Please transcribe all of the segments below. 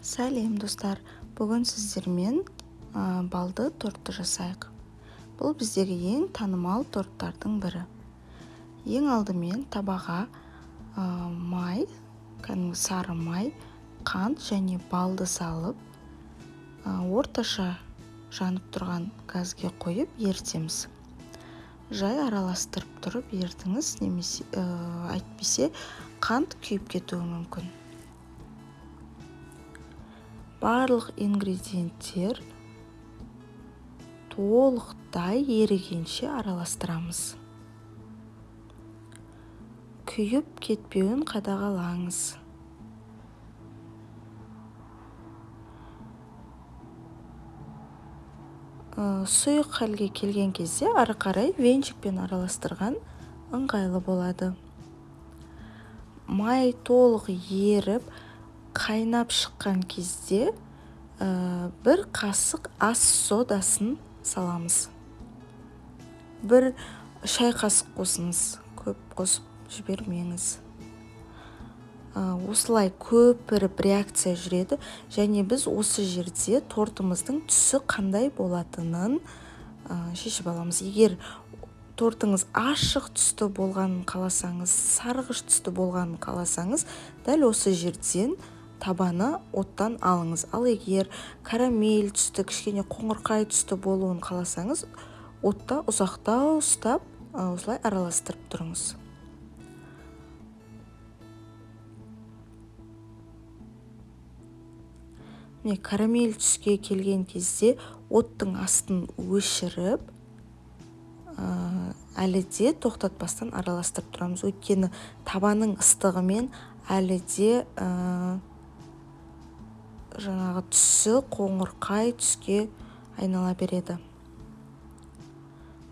Сәлем достар, бүгін сіздермен балды тортты жасайық. Бұл біздегі ең танымал торттардың бірі. Ең алдымен табаға май, кәдімгі сары май, қант және балды салып, орташа жанып тұрған газге қойып ерітеміз. Жай араластырып тұрып ерітіңіз, немесе әйтпесе қант күйіп кетуі мүмкін. Барлық ингредиенттер толықтай ерігенше араластырамыз. Күйіп кетпеуін қадағалаңыз. Сұйық халге келген кезде ары қарай венчикпен араластырған ыңғайлы болады. Май толық еріп, қайнап шыққан кезде бір қасық ас содасын саламыз. Бір шай қасық қосыңыз, көп қосып жібермеңіз. Осылай көпіріп реакция жүреді, және біз осы жерде тортымыздың түсі қандай болатынын шешіп аламыз. Егер тортыңыз ашық түсті болғанын қаласаңыз, сарғыш түсті болғанын қаласаңыз, дәл осы жерден табаны оттан алыңыз. Ал егер карамель түсті, кішкене қоңырқай түсті болуын қаласаңыз, отта ұзақтау ұстап, осылай араластырып тұрыңыз. Карамель түске келген кезде оттың астын өшіріп, әлі де тоқтатпастан араластырып тұрамыз. Өйткені табаның ыстығымен әлі де жаңағы түсі қоңырқай түске айнала береді.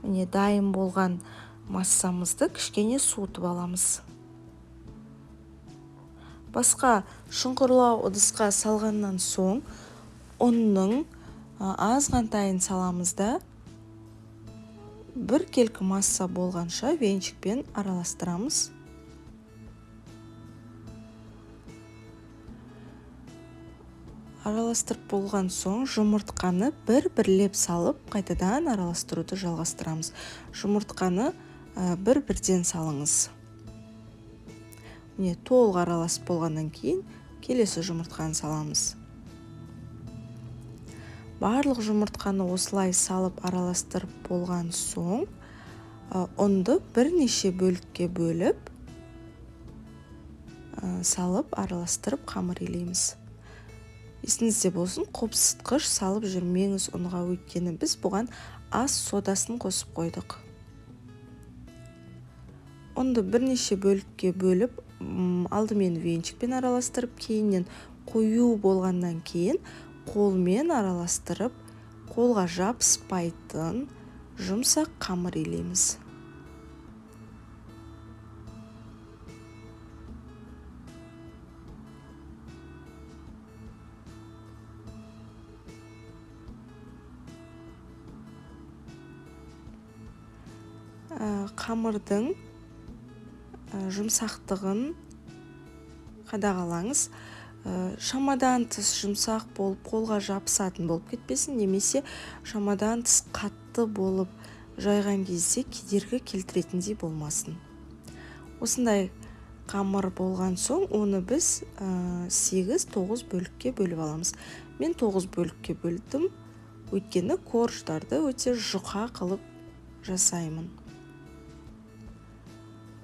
Дайын болған массамызды кішкене суытып аламыз. Басқа шұңғырлау ыдысқа салғаннан соң ұнның азғантайын саламыз да бір келкі масса болғанша венчикпен араластырамыз. Араластырып болған соң жұмыртқаны бір-бірлеп салып, қайтадан араластыруды жалғастырамыз. Жұмыртқаны бір-бірден салыңыз. Толық араласып болғаннан кейін келесі жұмыртқаны саламыз. Барлық жұмыртқаны осылай салып араластырып болған соң, ұнды бірнеше бөлікке бөліп, салып араластырып қамыр илейміз. Есіңізде болсын, қопсытқыш салып жүрмеңіз ұнға, өйткені біз бұған ас содасын қосып қойдық. Ұнды бірнеше бөлікке бөліп, алдымен венчикпен араластырып, кейіннен қою болғаннан кейін қолмен араластырып, қолға жабыспайтын жұмсақ қамыр илейміз. Қамырдың жұмсақтығын қадағалаңыз. Шамадан тыс жұмсақ болып, қолға жабысатын болып кетпесін, немесе шамадан тыс қатты болып жайған кезде кедергі келтіретіндей болмасын. Осындай қамыр болған соң, оны біз 8-9 бөлікке бөліп аламыз. Мен 9 бөлікке бөлдім, өйткені корждарды өте жұқа қылып жасаймын.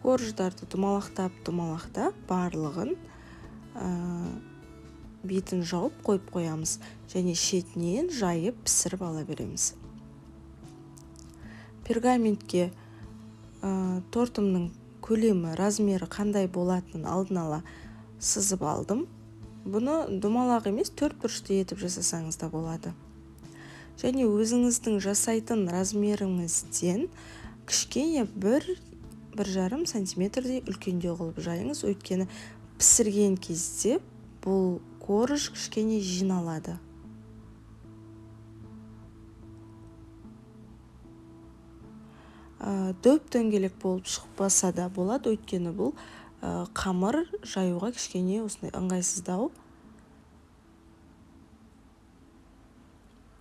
Корждарды думалақтап барлығын бетін жауып қойып қоямыз, және шетінен жайып пісіріп ала береміз. Пергаментке тортымның көлемі, размері қандай болатынын алдын ала сызып алдым. Бұны думалақ емес, 4 бұрышты етіп жасасаңыз да болады. Және өзіңіздің жасайтын размеріңізден кішкене 1,5 сантиметрдей үлкендеу қылып жайыңыз, өйткені пісірген кезде бұл корж кішкене жиналады. Дөп дөңгелек болып шықпаса да болады, өйткені бұл қамыр жаюға кішкене осындай ыңғайсыздау.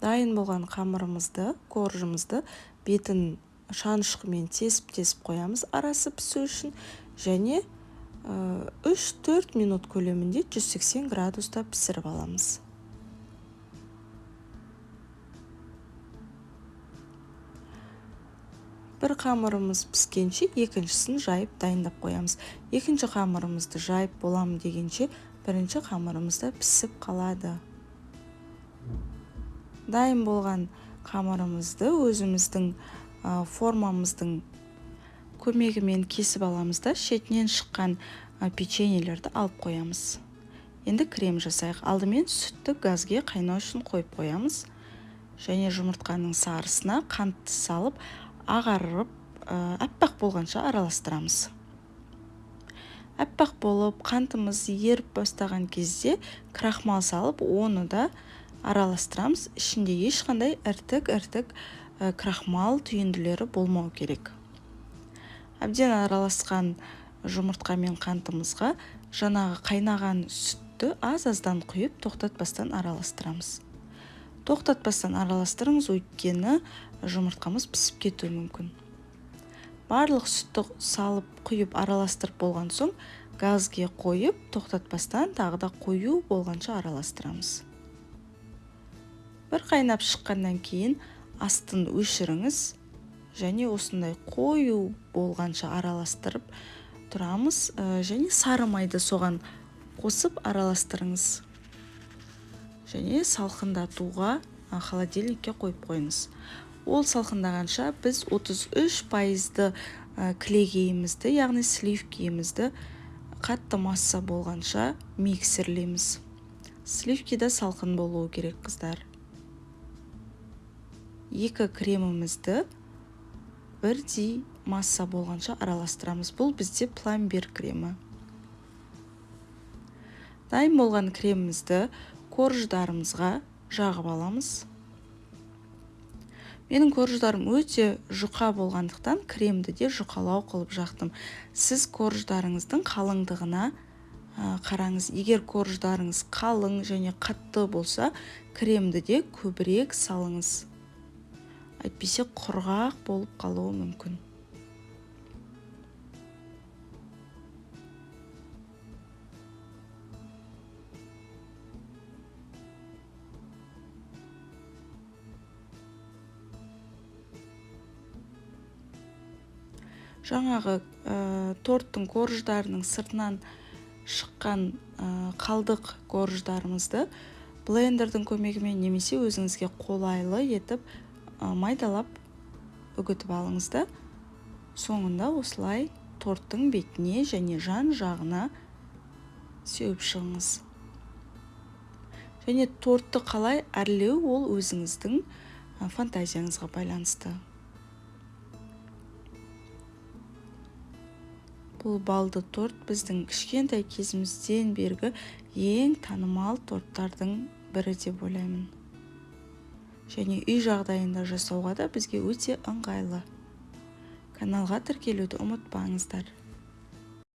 Дайын болған қамырымызды, коржымызды бетін шанышқымен тесіп қоямыз арасы пісу үшін, және 3-4 минут көлемінде 180 градуста пісіріп аламыз. Бір қамырымыз піскенше екіншісін жайып дайындап қоямыз. Екінші қамырымызды жайып болам дегенше бірінші қамырымызда пісіп қалады. Дайын болған қамырымызды өзіміздің формамыздың көмегімен кесіп аламыз да шетінен шыққан печеньелерді алып қоямыз. Енді крем жасайық. Алдымен сүтті газге қайнау үшін қойып қоямыз. Және жұмыртқаның сарысына қантты салып, ағарып, аппақ болғанша араластырамыз. Аппақ болып, қантымыз еріп бастаған кезде крахмал салып, оны да араластырамыз. Ішінде ешқандай іртік крахмал түйінділері болмау керек. Әбден араласқан жұмыртқа мен қантымызға жаңағы қайнаған сүтті аз-аздан құйып, тоқтатпастан араластырамыз. Тоқтатпастан араластырыңыз, өйткені жұмыртқамыз пісіп кетуі мүмкін. Барлық сүтті салып, құйып, араластырып болған соң, газге қойып, тоқтатпастан тағы да қою болғанша араластырамыз. Бір қайнап шыққаннан кейін астын өшіріңіз, және осындай қою болғанша араластырып тұрамыз, және сары майды соған қосып араластырыңыз. Және салқындатуға холодильникке қойып қойыңыз. Ол салқындағанша біз 33% кілегейімізді, яғни сливкиімізді қатты масса болғанша миксерлейміз. Сливки да салқын болуы керек, қыздар. 2 кремімізді бірдей масса болғанша араластырамыз. Бұл бізде пломбир кремі. Дайын болған кремімізді корждарымызға жағып аламыз. Менің корждарым өте жұқа болғандықтан кремді де жұқалау қылып жақтым. Сіз корждарыңыздың қалыңдығына қараңыз. Егер корждарыңыз қалың және қатты болса, кремді де көбірек салыңыз. Әйтпесе құрғақ болып қалуы мүмкін. Жаңағы торттың корждарының сыртынан шыққан қалдық корждарымызды блендердің көмегімен немесе өзіңізге қолайлы етіп майдалап үгітіп алыңыз да, соңында осылай торттың бетіне және жан жағына сеуіп шығыңыз. Және тортты қалай әрлеу, ол өзіңіздің фантазияңызға байланысты. Бұл балды торт біздің кішкентай кезімізден бергі ең танымал торттардың бірі деп ойлаймын. Және үй жағдайында жасауға да бізге өте ыңғайлы. Каналға тіркелуді ұмытпаңыздар.